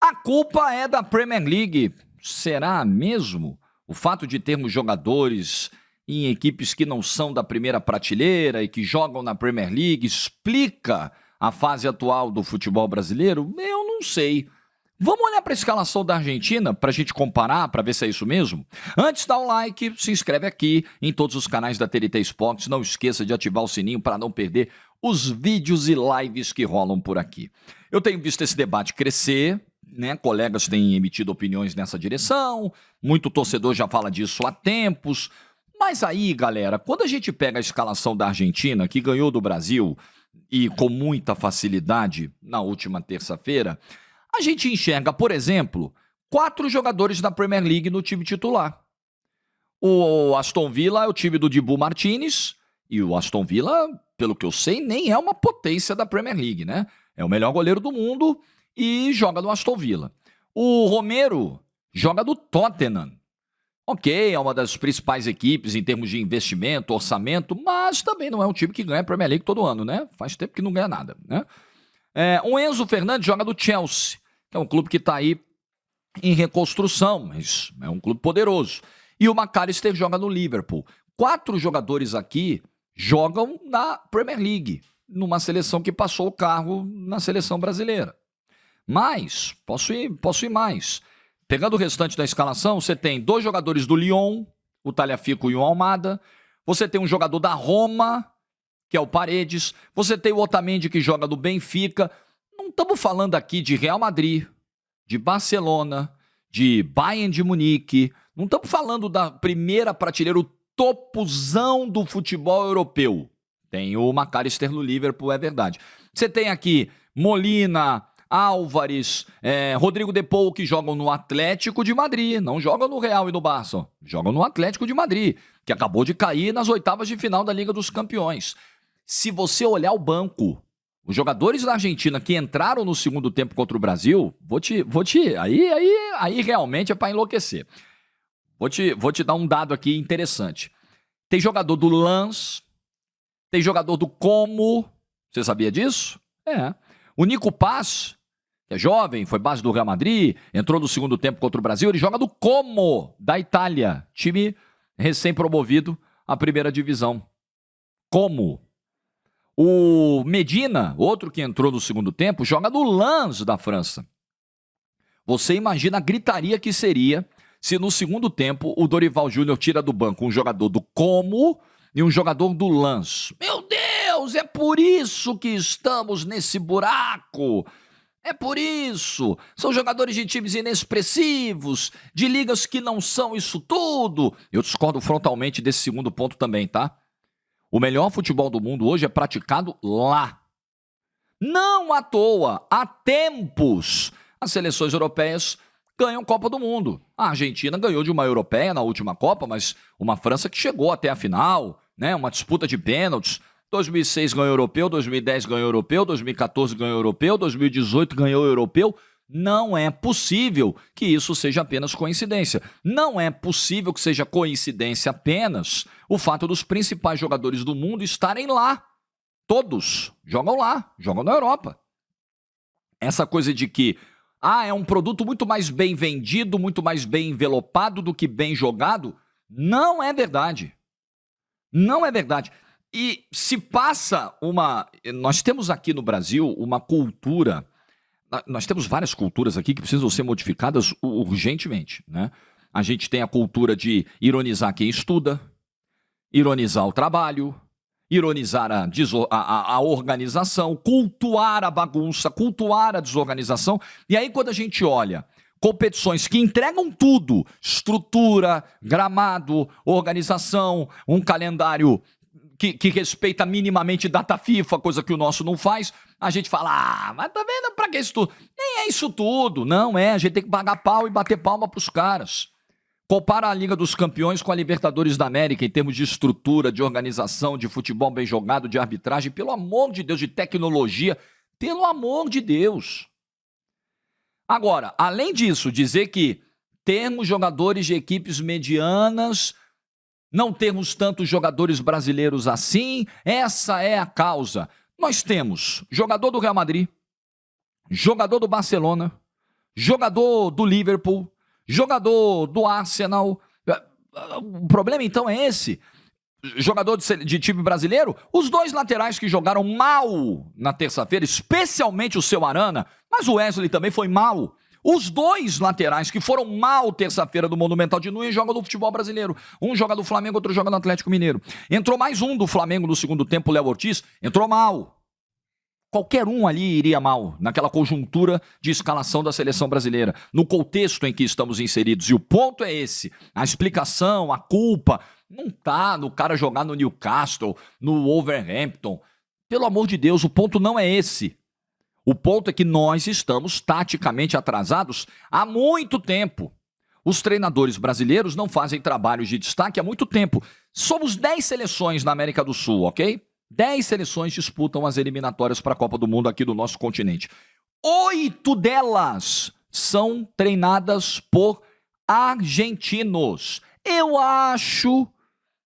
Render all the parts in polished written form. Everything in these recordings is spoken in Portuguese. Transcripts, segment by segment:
A culpa é da Premier League. Será mesmo? O fato de termos jogadores em equipes que não são da primeira prateleira e que jogam na Premier League explica a fase atual do futebol brasileiro? Eu não sei. Vamos olhar para a escalação da Argentina para a gente comparar, para ver se é isso mesmo? Antes, dá o like, se inscreve aqui em todos os canais da TNT Esportes. Não esqueça de ativar o sininho para não perder os vídeos e lives que rolam por aqui. Eu tenho visto esse debate crescer, né? Colegas têm emitido opiniões nessa direção, muito torcedor já fala disso há tempos. Mas aí, galera, quando a gente pega a escalação da Argentina, que ganhou do Brasil e com muita facilidade na última terça-feira, a gente enxerga, por exemplo, 4 jogadores da Premier League no time titular. O Aston Villa é o time do Dibu Martínez, e o Aston Villa, pelo que eu sei, nem é uma potência da Premier League, né? É o melhor goleiro do mundo e joga no Aston Villa. O Romero joga do Tottenham. Ok, é uma das principais equipes em termos de investimento, orçamento, mas também não é um time que ganha a Premier League todo ano, né? Faz tempo que não ganha nada, né? O Enzo Fernandes joga do Chelsea, que é um clube que está aí em reconstrução, mas é um clube poderoso. E o McAllister joga no Liverpool. 4 jogadores aqui jogam na Premier League, numa seleção que passou o carro na seleção brasileira. Mas, posso ir mais. Pegando o restante da escalação, você tem 2 jogadores do Lyon, o Tagliafico e o Almada. Você tem um jogador da Roma, que é o Paredes. Você tem o Otamendi, que joga do Benfica. Não estamos falando aqui de Real Madrid, de Barcelona, de Bayern de Munique. Não estamos falando da primeira prateleira, o topozão do futebol europeu. Tem o McAllister no Liverpool, é verdade. Você tem aqui Molina, Álvares, Rodrigo De Paul, que jogam no Atlético de Madrid. Não jogam no Real e no Barça. Jogam no Atlético de Madrid, que acabou de cair nas oitavas de final da Liga dos Campeões. Se você olhar o banco, os jogadores da Argentina que entraram no segundo tempo contra o Brasil, aí realmente é para enlouquecer. Vou te dar um dado aqui interessante. Tem jogador do Lens, tem jogador do Como, você sabia disso? O Nico Paz, que é jovem, foi base do Real Madrid, entrou no segundo tempo contra o Brasil, ele joga do Como, da Itália, time recém-promovido à primeira divisão. Como? O Medina, outro que entrou no segundo tempo, joga no Lens da França. Você imagina a gritaria que seria se no segundo tempo o Dorival Júnior tira do banco um jogador do Como e um jogador do Lens. Meu Deus, é por isso que estamos nesse buraco. É por isso. São jogadores de times inexpressivos, de ligas que não são isso tudo. Eu discordo frontalmente desse segundo ponto também, tá? O melhor futebol do mundo hoje é praticado lá. Não à toa, há tempos, as seleções europeias ganham Copa do Mundo. A Argentina ganhou de uma europeia na última Copa, mas uma França que chegou até a final, né? Uma disputa de pênaltis. 2006 ganhou europeu, 2010 ganhou europeu, 2014 ganhou europeu, 2018 ganhou europeu. Não é possível que isso seja apenas coincidência. Não é possível que seja coincidência apenas o fato dos principais jogadores do mundo estarem lá. Todos jogam lá, jogam na Europa. Essa coisa de que é um produto muito mais bem vendido, muito mais bem envelopado do que bem jogado, não é verdade. Não é verdade. E se passa uma... Nós temos aqui no Brasil uma cultura... Nós temos várias culturas aqui que precisam ser modificadas urgentemente, né? A gente tem a cultura de ironizar quem estuda, ironizar o trabalho, ironizar a organização, cultuar a bagunça, cultuar a desorganização. E aí quando a gente olha competições que entregam tudo, estrutura, gramado, organização, um calendário que respeita minimamente data FIFA, coisa que o nosso não faz, a gente fala, mas tá vendo pra que isso tudo? Nem é isso tudo, não é, a gente tem que pagar pau e bater palma pros caras. Compara a Liga dos Campeões com a Libertadores da América em termos de estrutura, de organização, de futebol bem jogado, de arbitragem, pelo amor de Deus, de tecnologia, pelo amor de Deus. Agora, além disso, dizer que termos jogadores de equipes medianas, não termos tantos jogadores brasileiros assim, essa é a causa. Nós temos jogador do Real Madrid, jogador do Barcelona, jogador do Liverpool, jogador do Arsenal. O problema então é esse. Jogador de time brasileiro, os dois laterais que jogaram mal na terça-feira, especialmente o seu Arana, mas o Wesley também foi mal. Os dois laterais que foram mal terça-feira do Monumental de Nunes jogam no futebol brasileiro. Um joga do Flamengo, outro joga no Atlético Mineiro. Entrou mais um do Flamengo no segundo tempo, o Léo Ortiz, entrou mal. Qualquer um ali iria mal, naquela conjuntura de escalação da seleção brasileira, no contexto em que estamos inseridos. E o ponto é esse, a explicação, a culpa, não tá no cara jogar no Newcastle, no Wolverhampton. Pelo amor de Deus, o ponto não é esse. O ponto é que nós estamos taticamente atrasados há muito tempo. Os treinadores brasileiros não fazem trabalhos de destaque há muito tempo. Somos 10 seleções na América do Sul, ok? 10 seleções disputam as eliminatórias para a Copa do Mundo aqui do nosso continente. 8 delas são treinadas por argentinos.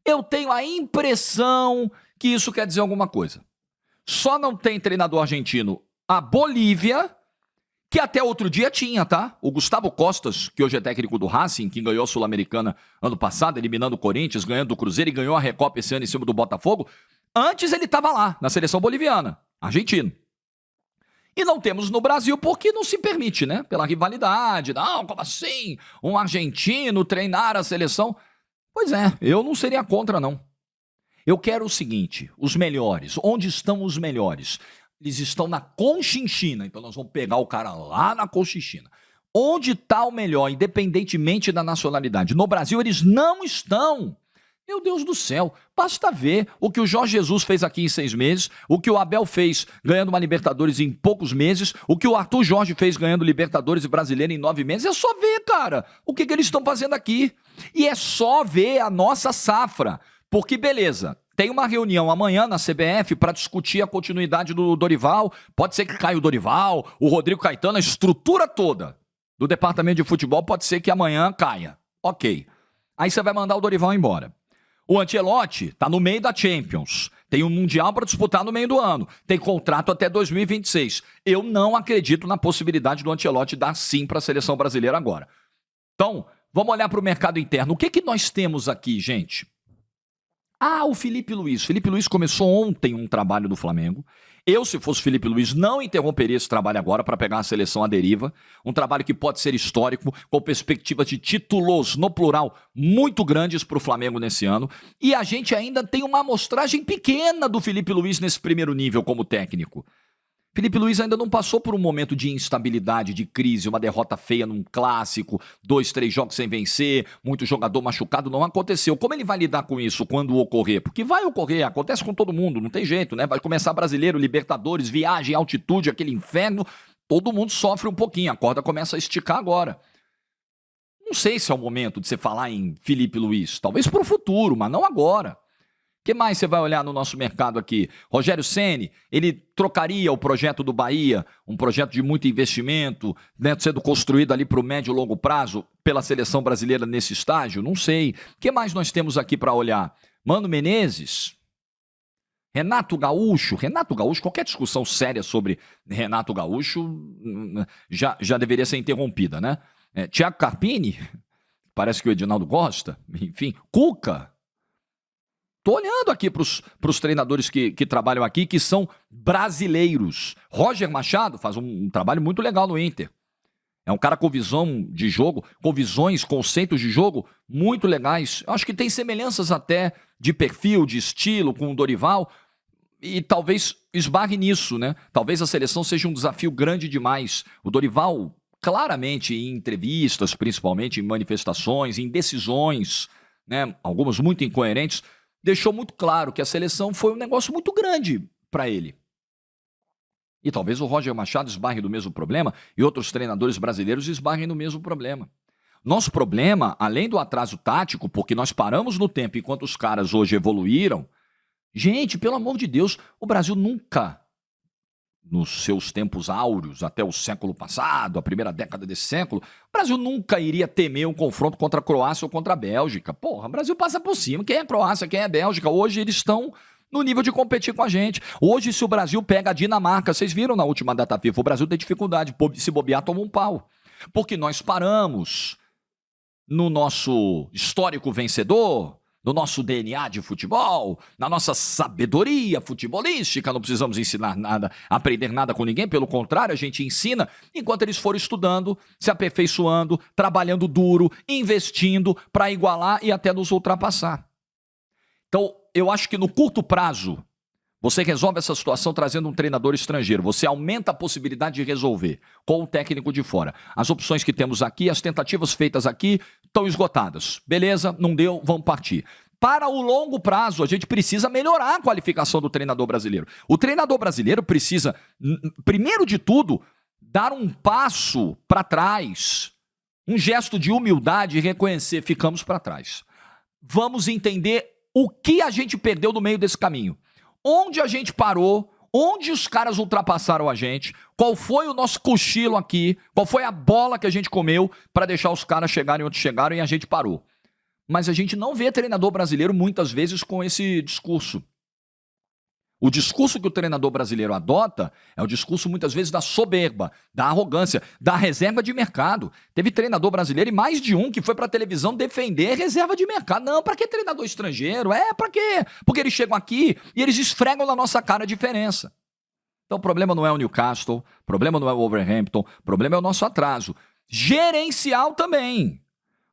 Eu tenho a impressão que isso quer dizer alguma coisa. Só não tem treinador argentino a Bolívia, que até outro dia tinha, tá? O Gustavo Costas, que hoje é técnico do Racing, que ganhou a Sul-Americana ano passado, eliminando o Corinthians, ganhando o Cruzeiro e ganhou a Recopa esse ano em cima do Botafogo. Antes ele estava lá, na seleção boliviana, argentino. E não temos no Brasil porque não se permite, né? Pela rivalidade. Não, como assim? Um argentino treinar a seleção? Pois é, eu não seria contra, não. Eu quero o seguinte, os melhores. Onde estão os melhores? Eles estão na Conchinchina, então nós vamos pegar o cara lá na Conchinchina. Onde está o melhor, independentemente da nacionalidade? No Brasil eles não estão. Meu Deus do céu, basta ver o que o Jorge Jesus fez aqui em 6 meses, o que o Abel fez ganhando uma Libertadores em poucos meses, o que o Arthur Jorge fez ganhando Libertadores e Brasileiro em 9 meses. É só ver, cara, o que eles estão fazendo aqui. E é só ver a nossa safra. Porque, beleza, tem uma reunião amanhã na CBF para discutir a continuidade do Dorival. Pode ser que caia o Dorival, o Rodrigo Caetano, a estrutura toda do departamento de futebol pode ser que amanhã caia. Ok. Aí você vai mandar o Dorival embora. O Ancelotti está no meio da Champions. Tem um Mundial para disputar no meio do ano. Tem contrato até 2026. Eu não acredito na possibilidade do Ancelotti dar sim para a seleção brasileira agora. Então, vamos olhar para o mercado interno. O que nós temos aqui, gente? O Felipe Luiz. Felipe Luiz começou ontem um trabalho do Flamengo. Eu, se fosse Felipe Luiz, não interromperia esse trabalho agora para pegar a seleção à deriva. Um trabalho que pode ser histórico, com perspectivas de títulos, no plural, muito grandes para o Flamengo nesse ano. E a gente ainda tem uma amostragem pequena do Felipe Luiz nesse primeiro nível como técnico. Felipe Luiz ainda não passou por um momento de instabilidade, de crise, uma derrota feia num clássico, 2, 3 jogos sem vencer, muito jogador machucado, não aconteceu. Como ele vai lidar com isso quando ocorrer? Porque vai ocorrer, acontece com todo mundo, não tem jeito, né? Vai começar Brasileiro, Libertadores, viagem, altitude, aquele inferno, todo mundo sofre um pouquinho, a corda começa a esticar agora. Não sei se é o momento de você falar em Felipe Luiz, talvez para o futuro, mas não agora. O que mais você vai olhar no nosso mercado aqui? Rogério Ceni, ele trocaria o projeto do Bahia, um projeto de muito investimento, né, sendo construído ali para o médio e longo prazo, pela seleção brasileira nesse estágio? Não sei. O que mais nós temos aqui para olhar? Mano Menezes? Renato Gaúcho, qualquer discussão séria sobre Renato Gaúcho já deveria ser interrompida, né? Thiago Carpini, parece que o Edinaldo gosta, enfim, Cuca. Estou olhando aqui para os treinadores que trabalham aqui, que são brasileiros. Roger Machado faz um trabalho muito legal no Inter. É um cara com visão de jogo, com visões, conceitos de jogo muito legais. Eu acho que tem semelhanças até de perfil, de estilo com o Dorival. E talvez esbarre nisso, né? Talvez a seleção seja um desafio grande demais. O Dorival, claramente em entrevistas, principalmente em manifestações, em decisões, né? Algumas muito incoerentes, deixou muito claro que a seleção foi um negócio muito grande para ele. E talvez o Roger Machado esbarre do mesmo problema e outros treinadores brasileiros esbarrem no mesmo problema. Nosso problema, além do atraso tático, porque nós paramos no tempo enquanto os caras hoje evoluíram, gente, pelo amor de Deus, o Brasil nunca, nos seus tempos áureos, até o século passado, a primeira década desse século, o Brasil nunca iria temer um confronto contra a Croácia ou contra a Bélgica. Porra, o Brasil passa por cima. Quem é a Croácia, quem é a Bélgica? Hoje eles estão no nível de competir com a gente. Hoje, se o Brasil pega a Dinamarca, vocês viram na última data FIFA, o Brasil tem dificuldade, se bobear, toma um pau. porque nós paramos no nosso histórico vencedor, no nosso DNA de futebol, na nossa sabedoria futebolística, não precisamos ensinar nada, aprender nada com ninguém, pelo contrário, a gente ensina enquanto eles forem estudando, se aperfeiçoando, trabalhando duro, investindo para igualar e até nos ultrapassar. Então, eu acho que no curto prazo, você resolve essa situação trazendo um treinador estrangeiro. Você aumenta a possibilidade de resolver com o técnico de fora. As opções que temos aqui, as tentativas feitas aqui, estão esgotadas. Beleza, não deu, vamos partir. Para o longo prazo, a gente precisa melhorar a qualificação do treinador brasileiro. O treinador brasileiro precisa, primeiro de tudo, dar um passo para trás, um gesto de humildade e reconhecer, ficamos para trás. Vamos entender o que a gente perdeu no meio desse caminho. Onde a gente parou, onde os caras ultrapassaram a gente, qual foi o nosso cochilo aqui, qual foi a bola que a gente comeu para deixar os caras chegarem onde chegaram e a gente parou. Mas a gente não vê treinador brasileiro muitas vezes com esse discurso. O discurso que o treinador brasileiro adota é o discurso muitas vezes da soberba, da arrogância, da reserva de mercado. Teve treinador brasileiro e mais de um que foi para a televisão defender reserva de mercado. Não, para que treinador estrangeiro? Para quê? Porque eles chegam aqui e eles esfregam na nossa cara a diferença. Então o problema não é o Newcastle, o problema não é o Wolverhampton, o problema é o nosso atraso. Gerencial também.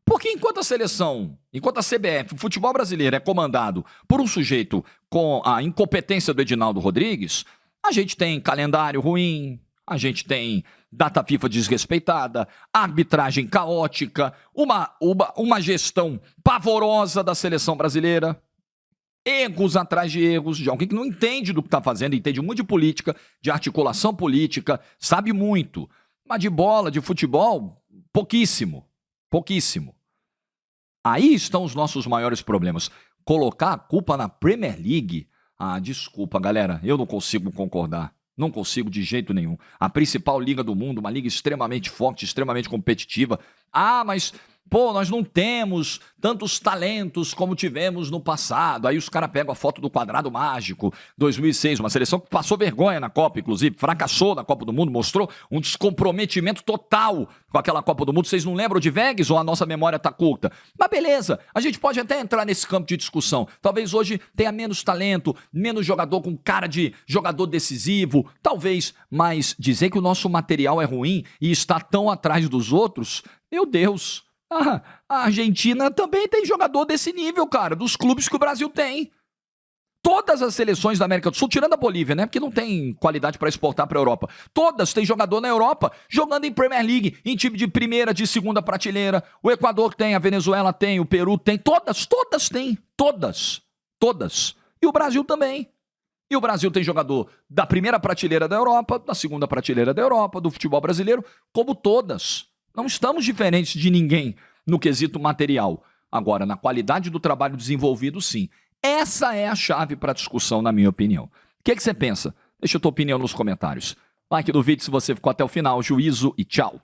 Porque enquanto a seleção, enquanto a CBF, o futebol brasileiro é comandado por um sujeito com a incompetência do Edinaldo Rodrigues, a gente tem calendário ruim, a gente tem data FIFA desrespeitada, arbitragem caótica, uma gestão pavorosa da seleção brasileira, erros atrás de erros, de alguém que não entende do que está fazendo, entende muito de política, de articulação política, sabe muito, mas de bola, de futebol, pouquíssimo. Pouquíssimo. Aí estão os nossos maiores problemas. Colocar a culpa na Premier League? Ah, desculpa, galera, eu não consigo concordar. Não consigo de jeito nenhum. A principal liga do mundo, uma liga extremamente forte, extremamente competitiva. Ah, mas, pô, nós não temos tantos talentos como tivemos no passado. Aí os caras pegam a foto do quadrado mágico, 2006, uma seleção que passou vergonha na Copa, inclusive, fracassou na Copa do Mundo, mostrou um descomprometimento total com aquela Copa do Mundo. Vocês não lembram de Vegas ou a nossa memória tá curta? Mas beleza, a gente pode até entrar nesse campo de discussão. Talvez hoje tenha menos talento, menos jogador com cara de jogador decisivo, talvez, mas dizer que o nosso material é ruim e está tão atrás dos outros, meu Deus. A Argentina também tem jogador desse nível, cara, dos clubes que o Brasil tem. Todas as seleções da América do Sul, tirando a Bolívia, né? Porque não tem qualidade para exportar para a Europa. Todas têm jogador na Europa, jogando em Premier League, em time de primeira, de segunda prateleira. O Equador tem, a Venezuela tem, o Peru tem. Todas têm. Todas. E o Brasil também. E o Brasil tem jogador da primeira prateleira da Europa, da segunda prateleira da Europa, do futebol brasileiro, como todas. Não estamos diferentes de ninguém no quesito material. Agora, na qualidade do trabalho desenvolvido, sim. Essa é a chave para a discussão, na minha opinião. O que você pensa? Deixa a tua opinião nos comentários. Like no vídeo se você ficou até o final. Juízo e tchau.